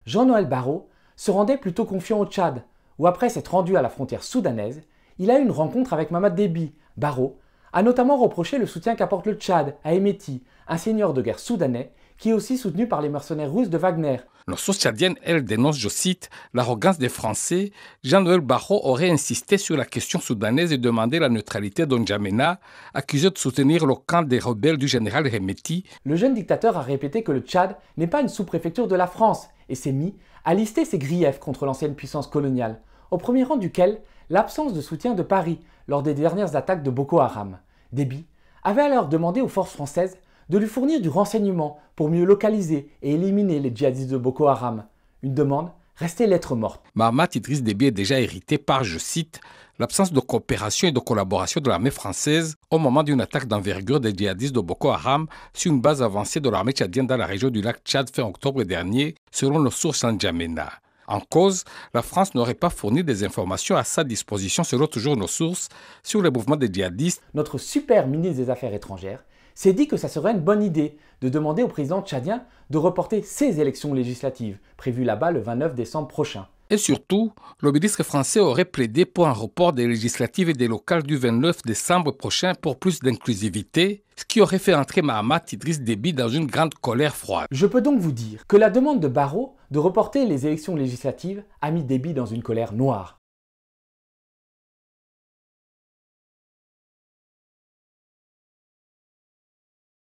Jean-Noël Barrot se rendait plutôt confiant au Tchad, où après s'être rendu à la frontière soudanaise, il a eu une rencontre avec Mamad Déby. Barrot a notamment reproché le soutien qu'apporte le Tchad à Hemeti, un seigneur de guerre soudanais qui est aussi soutenu par les mercenaires russes de Wagner. La source tchadienne, elle, dénonce, je cite, l'arrogance des Français. Jean-Noël Barrot aurait insisté sur la question soudanaise et demandé la neutralité d'Ondjamena, accusé de soutenir le camp des rebelles du général Hemeti. Le jeune dictateur a répété que le Tchad n'est pas une sous-préfecture de la France et s'est mis à lister ses griefs contre l'ancienne puissance coloniale, au premier rang duquel l'absence de soutien de Paris lors des dernières attaques de Boko Haram. Déby avait alors demandé aux forces françaises de lui fournir du renseignement pour mieux localiser et éliminer les djihadistes de Boko Haram. Une demande restait lettre morte. Mahamat Idriss Déby est déjà irrité par, je cite, l'absence de coopération et de collaboration de l'armée française au moment d'une attaque d'envergure des djihadistes de Boko Haram sur une base avancée de l'armée tchadienne dans la région du lac Tchad fin octobre dernier, selon nos sources en N'Djamena. En cause, la France n'aurait pas fourni des informations à sa disposition, selon toujours nos sources, sur les mouvements des djihadistes. Notre super ministre des Affaires étrangères s'est dit que ça serait une bonne idée de demander au président tchadien de reporter ses élections législatives, prévues là-bas le 29 décembre prochain. Et surtout, le ministre français aurait plaidé pour un report des législatives et des locales du 29 décembre prochain pour plus d'inclusivité, ce qui aurait fait entrer Mahamat Idriss Déby dans une grande colère froide. Je peux donc vous dire que la demande de Barrot de reporter les élections législatives a mis Déby dans une colère noire.